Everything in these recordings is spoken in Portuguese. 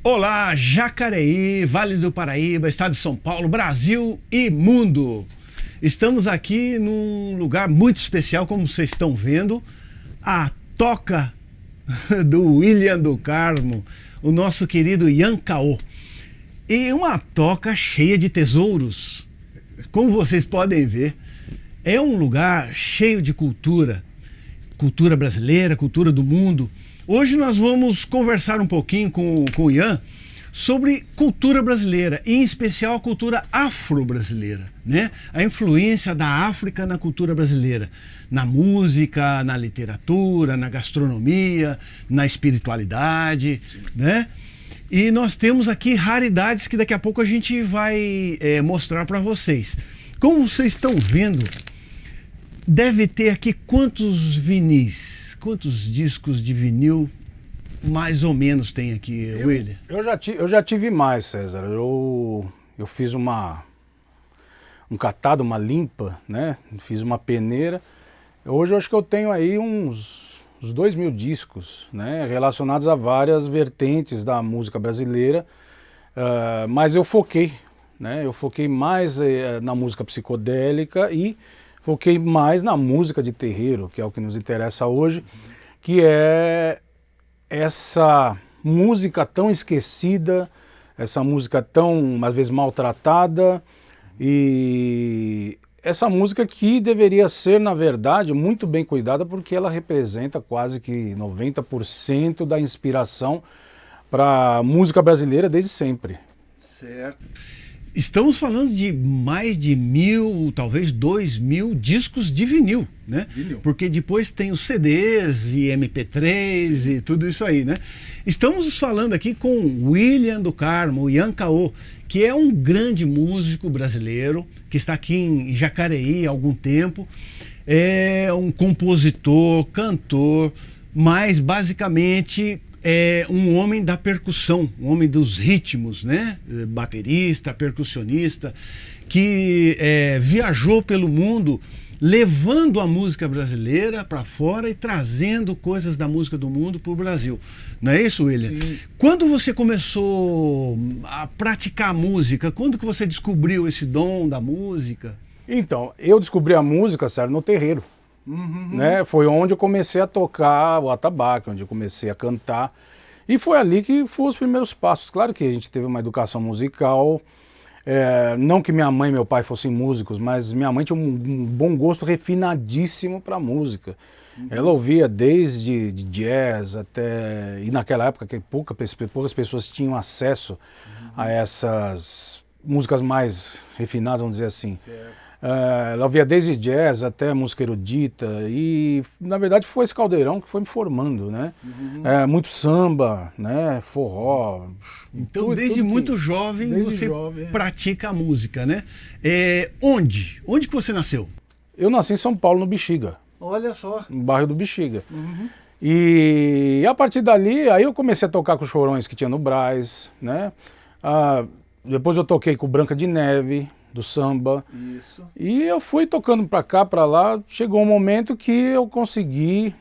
Olá, Jacareí, Vale do Paraíba, Estado de São Paulo, Brasil e mundo. Estamos aqui num lugar muito especial, como vocês estão vendo, a toca do William do Carmo, o nosso querido Yankaô. E uma toca cheia de tesouros. Como vocês podem ver, é um lugar cheio de cultura brasileira, cultura do mundo. Hoje nós vamos conversar um pouquinho com o Ian sobre cultura brasileira, em especial a cultura afro-brasileira, né? A influência da África na cultura brasileira, na música, na literatura, na gastronomia, na espiritualidade, né? E nós temos aqui raridades que daqui a pouco a gente vai mostrar para vocês. Como vocês estão vendo, deve ter aqui quantos vinis? Quantos discos de vinil mais ou menos tem aqui, William? Eu já tive mais, César. Eu fiz um catado, uma limpa, né? Fiz uma peneira. Hoje eu acho que eu tenho aí uns 2.000 discos, né? Relacionados a várias vertentes da música brasileira. Mas eu foquei, né? Eu foquei mais na música psicodélica e foquei mais na música de terreiro, que é o que nos interessa hoje, que é essa música tão esquecida, essa música tão, às vezes, maltratada, e essa música que deveria ser, na verdade, muito bem cuidada, porque ela representa quase que 90% da inspiração para a música brasileira desde sempre. Certo. Estamos falando de mais de 1.000, talvez 2.000 discos de vinil, né? Vinil. Porque depois tem os CDs e MP3 e tudo isso aí, né? Estamos falando aqui com William do Carmo, o Yankaô, que é um grande músico brasileiro, que está aqui em Jacareí há algum tempo. É um compositor, cantor, mas basicamente é um homem da percussão, um homem dos ritmos, né? Baterista, percussionista, que viajou pelo mundo levando a música brasileira para fora e trazendo coisas da música do mundo para o Brasil. Não é isso, William? Sim. Quando você começou a praticar música, quando que você descobriu esse dom da música? Então, eu descobri a música, sério, no terreiro. Né? Foi onde eu comecei a tocar o atabaque, onde eu comecei a cantar, e foi ali que foram os primeiros passos. Claro que a gente teve uma educação musical, não que minha mãe e meu pai fossem músicos, mas minha mãe tinha um bom gosto refinadíssimo para música. Ela ouvia desde de jazz até, e naquela época que poucas pessoas tinham acesso a essas músicas mais refinadas, vamos dizer assim. Certo. Ela ouvia desde jazz até música erudita e, na verdade, foi esse caldeirão que foi me formando, né? Muito samba, né? Forró. Então, desde muito jovem, você pratica a música, né? Onde? Onde que você nasceu? Eu nasci em São Paulo, no Bexiga. Olha só. No bairro do Bexiga. E a partir dali, aí eu comecei a tocar com os chorões que tinha no Brás, né? Depois eu toquei com o Branca de Neve, do samba. Isso. E eu fui tocando pra cá, pra lá. Chegou um momento que eu consegui,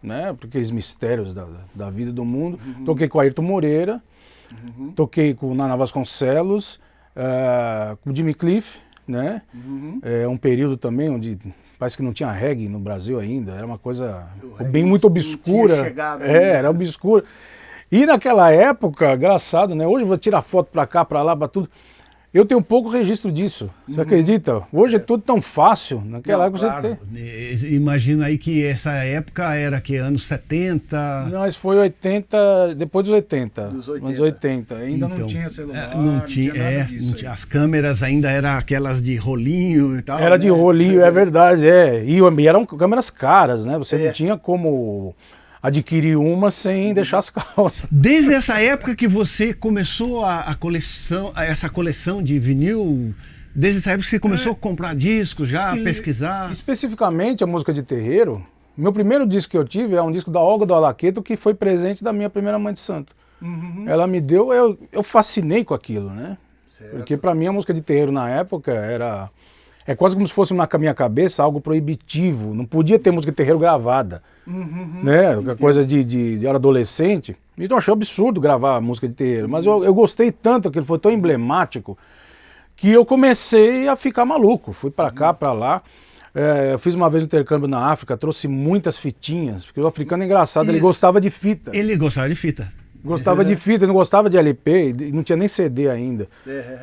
né, por aqueles mistérios da vida do mundo. Toquei com o Ayrton Moreira, toquei com o Naná Vasconcelos, com o Jimmy Cliff, né? Um período também onde parece que não tinha reggae no Brasil ainda. Era uma coisa bem muito obscura. Não tinha chegado ainda. Era obscura. E naquela época, engraçado, né? Hoje eu vou tirar foto pra cá, pra lá, pra tudo. Eu tenho pouco registro disso, você acredita? Hoje é tudo tão fácil, naquela época claro. Você tem... Imagina aí que essa época era que anos 70... Não, isso foi 80, depois dos 80. Dos 80. Anos 80, ainda então, não tinha celular, não tinha nada disso. As câmeras ainda eram aquelas de rolinho e tal. Era, né? De rolinho, é verdade, E eram câmeras caras, né? Você não tinha como adquirir uma sem deixar as calças. Desde essa época que você começou essa coleção de vinil, desde essa época que você começou a comprar discos já, Sim, a pesquisar? Especificamente a música de terreiro, meu primeiro disco que eu tive é um disco da Olga do Alaqueto, que foi presente da minha primeira mãe de santo. Ela me deu, eu fascinei com aquilo, né? Certo. Porque para mim a música de terreiro na época era é quase como se fosse na minha cabeça algo proibitivo. Não podia ter música de terreiro gravada. Né? Coisa de era adolescente. Então eu achei absurdo gravar música de terreiro. Mas eu gostei tanto, que ele foi tão emblemático, que eu comecei a ficar maluco. Fui para cá, para lá. Eu fiz uma vez um intercâmbio na África, trouxe muitas fitinhas, porque o africano é engraçado, ele gostava de fita. Ele gostava de fita. Gostava de fita, ele não gostava de LP, não tinha nem CD ainda.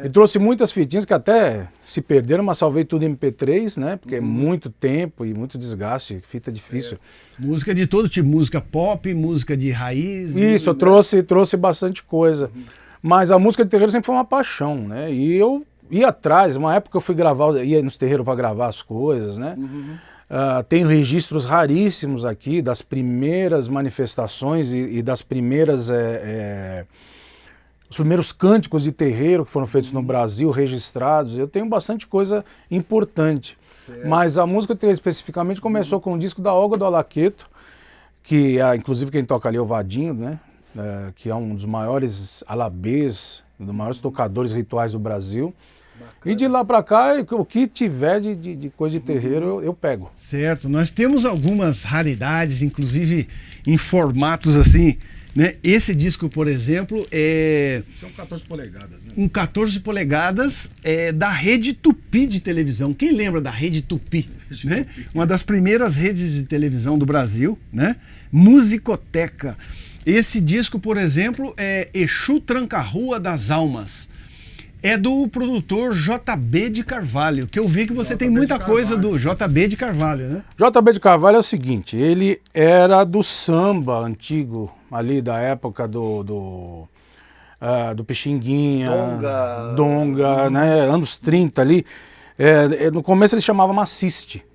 E trouxe muitas fitinhas que até se perderam, mas salvei tudo em MP3, né? Porque é muito tempo e muito desgaste, fita difícil. Música de todo tipo, música pop, música de raiz. Isso, eu trouxe bastante coisa. Mas a música de terreiro sempre foi uma paixão, né? E eu ia atrás, uma época eu fui gravar, ia nos terreiros para gravar as coisas, né? Tenho registros raríssimos aqui das primeiras manifestações e das primeiras os primeiros cânticos de terreiro que foram feitos no Brasil, registrados. Eu tenho bastante coisa importante. Certo. Mas a música especificamente começou com um disco da Olga do Alaqueto, que inclusive quem toca ali é o Vadinho, né? Que é um dos maiores alabês, um dos maiores tocadores rituais do Brasil. Bacana. E de lá para cá, o que tiver de coisa de terreiro, eu pego. Certo. Nós temos algumas raridades, inclusive em formatos assim, né? Esse disco, por exemplo, São 14 polegadas, né? Um 14 polegadas da Rede Tupi de televisão. Quem lembra da Rede Tupi? Né? Uma das primeiras redes de televisão do Brasil, né? Musicoteca. Esse disco, por exemplo, é Exu Tranca-Rua das Almas. É do produtor JB de Carvalho, que eu vi que você tem muita coisa do JB de Carvalho, né? JB de Carvalho é o seguinte, ele era do samba antigo, ali da época do Pixinguinha, Donga, né? Anos 30 ali. No começo ele chamava Maciste.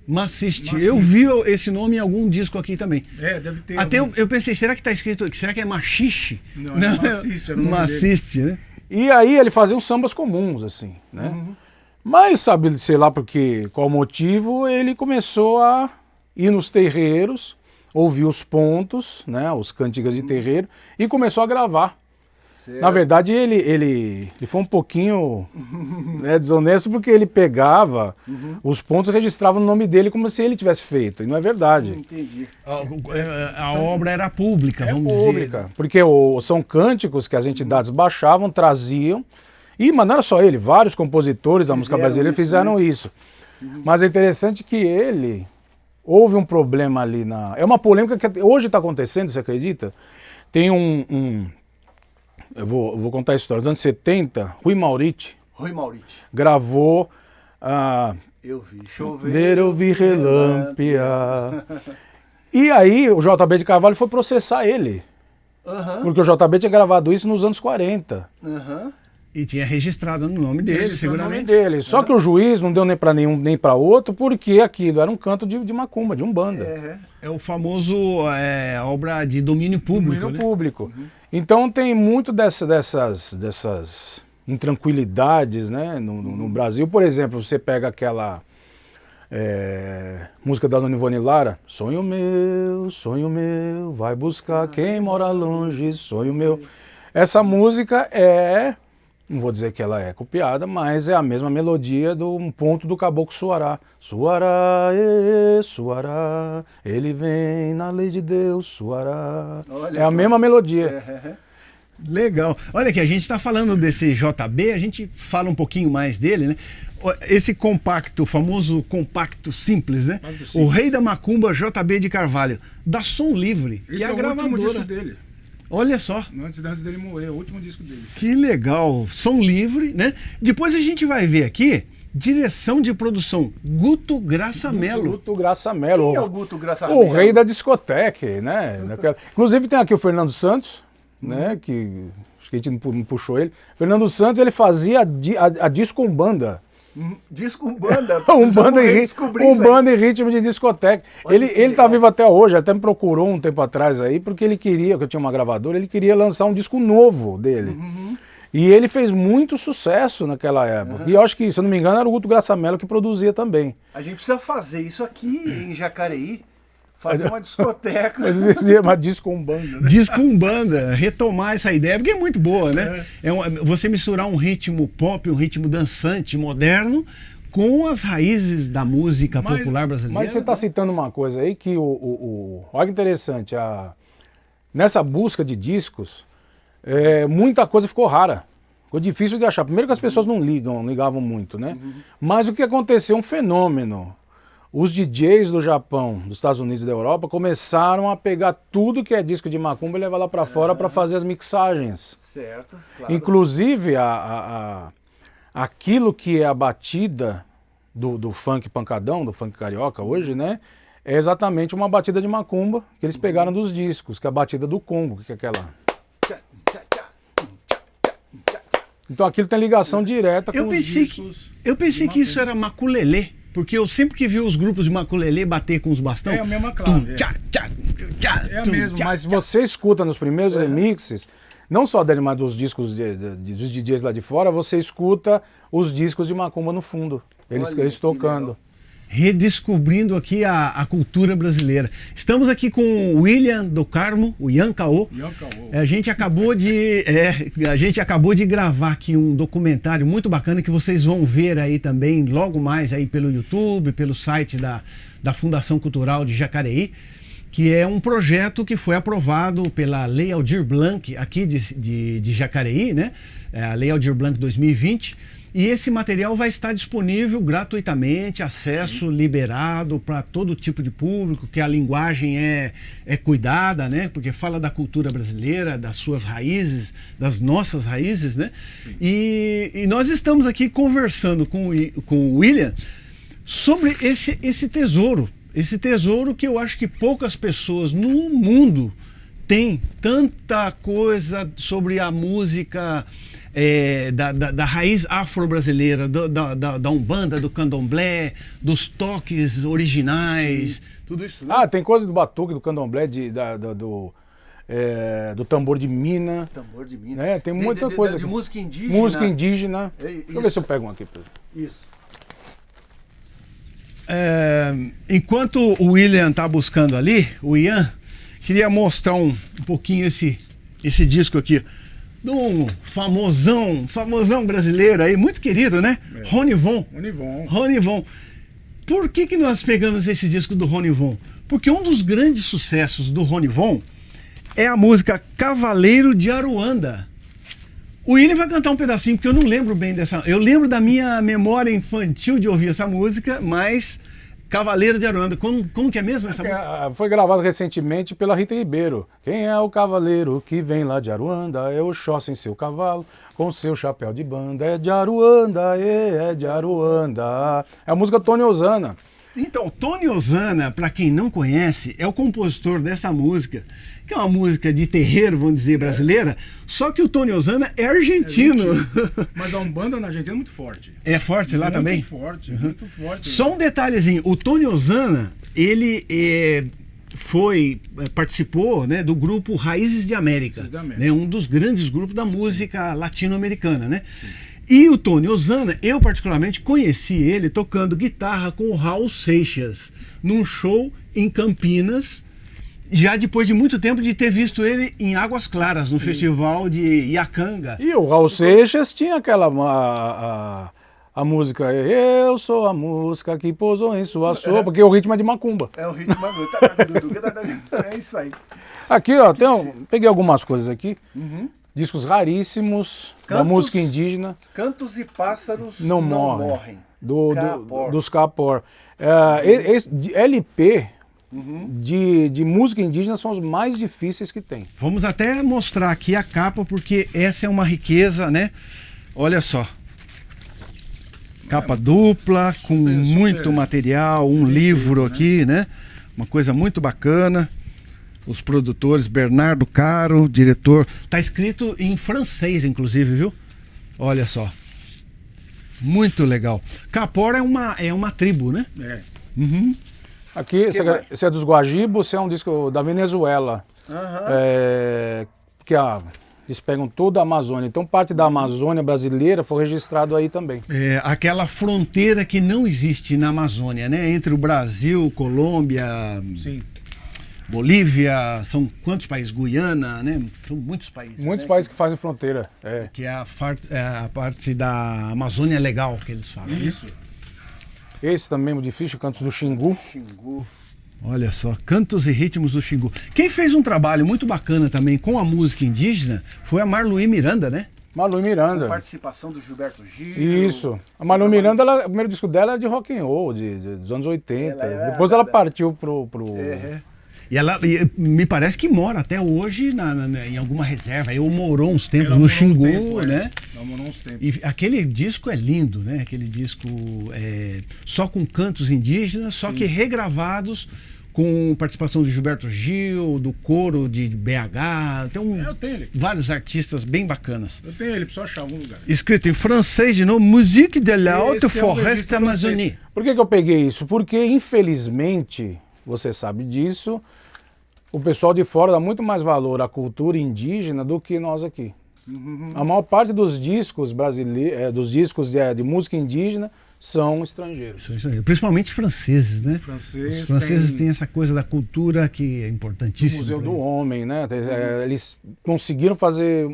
Maciste. Eu vi esse nome em algum disco aqui também. Deve ter. Até eu pensei, será que está escrito, será que é machixe? Não, é Maciste. Era o nome Maciste, dele. Né? E aí ele fazia uns sambas comuns, assim, né? Mas, sabe, sei lá qual motivo, ele começou a ir nos terreiros, ouvir os pontos, né, os cantigas de terreiro, e começou a gravar. Certo. Na verdade, ele foi um pouquinho desonesto, porque ele pegava os pontos e registrava no nome dele como se ele tivesse feito, e não é verdade. Entendi. A obra era pública, vamos pública, dizer. Porque são cânticos que as entidades baixavam, traziam, mas não era só ele, vários compositores da música brasileira fizeram isso. Mas é interessante que houve um problema ali é uma polêmica que hoje está acontecendo, você acredita? Tem eu vou contar a história. Nos anos 70, Rui Mauriti gravou Eu vi chover, eu vi relâmpia. E aí o JB de Carvalho foi processar ele. Porque o JB tinha gravado isso nos anos 40. E tinha registrado no nome dele, seguramente. Só que o juiz não deu nem para nenhum nem para outro, porque aquilo era um canto de macumba, de umbanda. É o famoso obra de domínio público. Domínio público. Então tem muito dessas intranquilidades, né, no Brasil. Por exemplo, você pega aquela música da Dona Ivone Lara, sonho meu, vai buscar quem mora longe, sonho meu. Essa música não vou dizer que ela é copiada, mas é a mesma melodia um ponto do Caboclo Suará. Suará, Suará, ele vem na lei de Deus, Suará. A mesma melodia. Legal. Olha aqui, a gente está falando desse JB, a gente fala um pouquinho mais dele, né? Esse compacto, famoso compacto simples, né? O Rei da Macumba, JB de Carvalho, da Som Livre. Esse é o último disco dele. Olha só. Antes dele morrer, o último disco dele. Que legal. Som Livre, né? Depois a gente vai ver aqui, direção de produção, Guto Graça Mello. Guto Graça Mello. Quem é o Guto Graça Mello? O rei da discoteca, né? Inclusive tem aqui o Fernando Santos, né? Que acho que a gente não puxou ele. Fernando Santos, ele fazia a disco Umbanda. Disco Umbanda? Umbanda em ritmo de discoteca. Ele tá vivo até hoje, até me procurou um tempo atrás aí, porque ele queria, que eu tinha uma gravadora, ele queria lançar um disco novo dele. E ele fez muito sucesso naquela época. E eu acho que, se eu não me engano, era o Guto Graça Mello que produzia também. A gente precisa fazer isso aqui em Jacareí. Fazer uma discoteca. Uma disco Umbanda, né? Disco Umbanda, retomar essa ideia, porque é muito boa, né? Você misturar um ritmo pop, um ritmo dançante, moderno, com as raízes da música popular brasileira. Mas você está citando uma coisa aí que olha que interessante, nessa busca de discos, muita coisa ficou rara. Ficou difícil de achar. Primeiro que as pessoas não ligavam muito, né? Mas o que aconteceu? Um fenômeno. Os DJs do Japão, dos Estados Unidos e da Europa começaram a pegar tudo que é disco de macumba e levar lá para fora para fazer as mixagens. Certo, claro. Inclusive, aquilo que é a batida do funk pancadão, do funk carioca hoje, né? É exatamente uma batida de macumba que eles pegaram dos discos, que é a batida do Congo, que é aquela... Então aquilo tem ligação direta com os discos. Eu pensei que isso era maculelê, porque eu sempre que vi os grupos de maculelê bater com os bastão. É a mesma clave. É a mesma, mas você escuta nos primeiros remixes, não só dele, mas dos discos dos DJs lá de fora, você escuta os discos de macumba no fundo, eles tocando. Redescobrindo aqui a cultura brasileira. Estamos aqui com o William do Carmo, o Ian Caô. A gente acabou de gravar aqui um documentário muito bacana que vocês vão ver aí também logo mais aí pelo YouTube, pelo site da Fundação Cultural de Jacareí, que é um projeto que foi aprovado pela Lei Aldir Blanc aqui de Jacareí, né? A Lei Aldir Blanc 2020. E esse material vai estar disponível gratuitamente, acesso liberado para todo tipo de público, que a linguagem é cuidada, né? Porque fala da cultura brasileira, das suas raízes, das nossas raízes, né? E nós estamos aqui conversando com o William sobre esse tesouro que eu acho que poucas pessoas no mundo têm tanta coisa sobre a música da raiz afro-brasileira, da Umbanda, do Candomblé, dos toques originais, tudo isso. Né? Tem coisa do batuque, do Candomblé, do tambor de mina. Tambor de mina. Né? Tem muita coisa. De música indígena. Música indígena. Deixa eu ver se eu pego um aqui. Isso. Enquanto o William está buscando ali, o Ian, queria mostrar um pouquinho esse disco aqui. De um famosão brasileiro aí, muito querido, né? Rony Von. Por que nós pegamos esse disco do Rony Von? Porque um dos grandes sucessos do Rony Von é a música Cavaleiro de Aruanda. O William vai cantar um pedacinho, porque eu não lembro bem dessa... Eu lembro da minha memória infantil de ouvir essa música, mas... Cavaleiro de Aruanda, como que é mesmo essa música? Foi gravado recentemente pela Rita Ribeiro. Quem é o cavaleiro que vem lá de Aruanda? É o Xóssi em seu cavalo, com seu chapéu de banda. É de Aruanda, é de Aruanda. É a música Tony Ozana. Então, Tony Ozana, para quem não conhece, é o compositor dessa música, que é uma música de terreiro, vamos dizer, brasileira, só que o Tony Ozana é argentino. Mas a Umbanda na Argentina é muito forte. É forte lá também? Muito forte. Só um detalhezinho, o Tony Ozana, ele participou, né, do grupo Raízes de América, né, um dos grandes grupos da música latino-americana, né? E o Tony Ozana, eu particularmente conheci ele tocando guitarra com o Raul Seixas, num show em Campinas, já depois de muito tempo de ter visto ele em Águas Claras, no festival de Iacanga. E o Raul Seixas tinha aquela... A música, eu sou a música que pousou em sua sopa, porque o ritmo é de macumba. É o ritmo de macumba. É isso aí. Aqui, ó, peguei algumas coisas aqui. Discos raríssimos da música indígena. Cantos e Pássaros Não Morrem. Dos Capor. LP de música indígena são os mais difíceis que tem. Vamos até mostrar aqui a capa, porque essa é uma riqueza, né? Olha só. Capa dupla, com muito material, um livro aqui, né? Uma coisa muito bacana. Os produtores, Bernardo Caro, diretor. Tá escrito em francês, inclusive, viu? Olha só. Muito legal. Capora é uma tribo, né? Aqui, esse é dos Guajibos, esse é um disco da Venezuela. Eles pegam toda a Amazônia. Então, parte da Amazônia brasileira foi registrado aí também. Aquela fronteira que não existe na Amazônia, né? Entre o Brasil, Colômbia... Sim. Bolívia, são quantos países? Guiana, né? São muitos países. Muitos países que fazem fronteira. Que é a parte da Amazônia Legal que eles falam. Isso. Esse também é muito difícil, Cantos do Xingu. Xingu. Olha só, Cantos e Ritmos do Xingu. Quem fez um trabalho muito bacana também com a música indígena foi a Marluí Miranda, né? Marluí Miranda. Com participação do Gilberto Gil. Isso. A Marluí Miranda, o primeiro disco dela era de rock and roll, dos anos 80. Depois ela partiu pro... E ela me parece que mora até hoje em alguma reserva. Eu morou uns tempos no Xingu, né? Ela morou uns tempos. E aquele disco é lindo, né? Aquele disco só com cantos indígenas, só que regravados com participação de Gilberto Gil, do coro de BH. Eu tenho ele. Vários artistas bem bacanas. Eu tenho ele, preciso achar algum lugar. Escrito em francês de novo, Musique de la Haute Forêt Amazonie. Por que eu peguei isso? Porque, infelizmente, você sabe disso, o pessoal de fora dá muito mais valor à cultura indígena do que nós aqui. A maior parte dos discos brasileiros, de música indígena, são estrangeiros. Principalmente franceses, né? Os franceses têm essa coisa da cultura que é importantíssima. O Museu do Homem, né? Eles conseguiram fazer...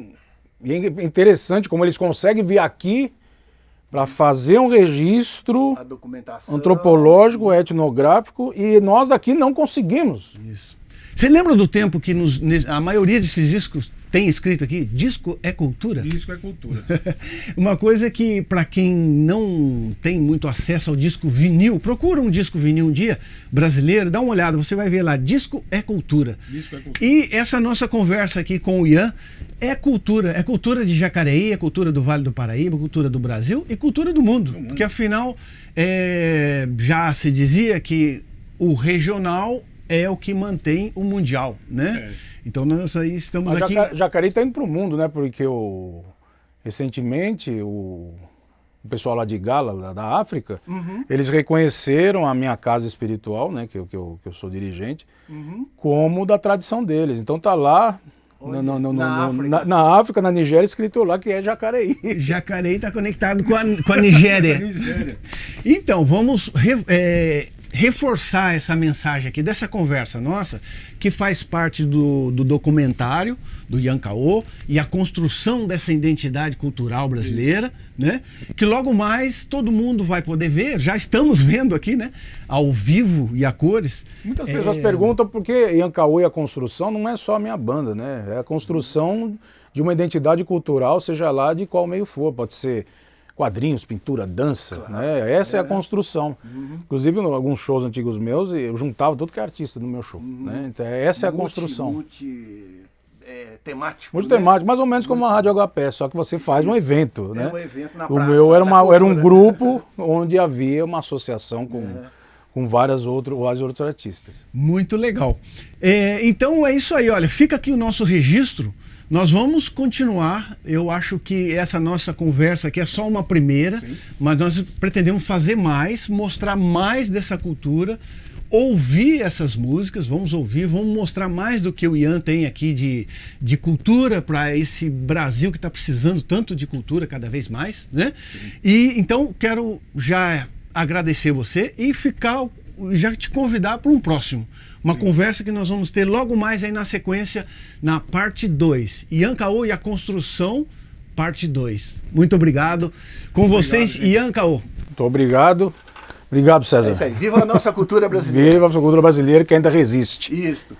E é interessante como eles conseguem vir aqui para fazer um registro antropológico, etnográfico, e nós aqui não conseguimos. Isso. Você lembra do tempo que a maioria desses discos tem escrito aqui, disco é cultura? Disco é cultura. Uma coisa que, para quem não tem muito acesso ao disco vinil, procura um disco vinil um dia, brasileiro, dá uma olhada, você vai ver lá, disco é cultura. Disco é cultura. E essa nossa conversa aqui com o Ian é cultura de Jacareí, é cultura do Vale do Paraíba, cultura do Brasil e cultura do mundo. Porque afinal, já se dizia que o regional é o que mantém o mundial, né? Então nós aí estamos aqui... Jacareí está indo para o mundo, né? Porque recentemente o pessoal lá de Gala, lá da África, eles reconheceram a minha casa espiritual, né? Que eu sou dirigente, como da tradição deles. Então tá lá... Na África, na Nigéria, escrito lá que é Jacareí. Jacareí está conectado com a Nigéria. Então, vamos reforçar essa mensagem aqui, dessa conversa nossa, que faz parte do documentário do Ian Caô e a construção dessa identidade cultural brasileira, né? Que logo mais todo mundo vai poder ver, já estamos vendo aqui, né? Ao vivo e a cores. Muitas pessoas perguntam por que Ian Caô e a construção não é só a minha banda, né? É a construção de uma identidade cultural, seja lá de qual meio for, pode ser quadrinhos, pintura, dança, claro, né? Essa é a construção. Inclusive, em alguns shows antigos meus, eu juntava tudo que é artista no meu show, né? Então, essa é a construção. Temático. Multitemático, mais ou menos como a Rádio Agapé, só que você faz um evento, né? Um evento na praça. O meu era um grupo onde havia uma associação com vários outros artistas. Muito legal. Então é isso aí, olha, fica aqui o nosso registro. Nós vamos continuar, eu acho que essa nossa conversa aqui é só uma primeira, mas nós pretendemos fazer mais, mostrar mais dessa cultura, ouvir essas músicas, vamos mostrar mais do que o Ian tem aqui de cultura para esse Brasil que está precisando tanto de cultura cada vez mais, né? E então quero já agradecer você e já te convidar para um próximo. Uma conversa que nós vamos ter logo mais aí na sequência, na parte 2. Ian Caô e a construção, parte 2. Muito obrigado. Com vocês, Ian Caô. Muito obrigado. Obrigado, César. É isso aí. Viva a nossa cultura brasileira. Viva a nossa cultura brasileira que ainda resiste. Isso.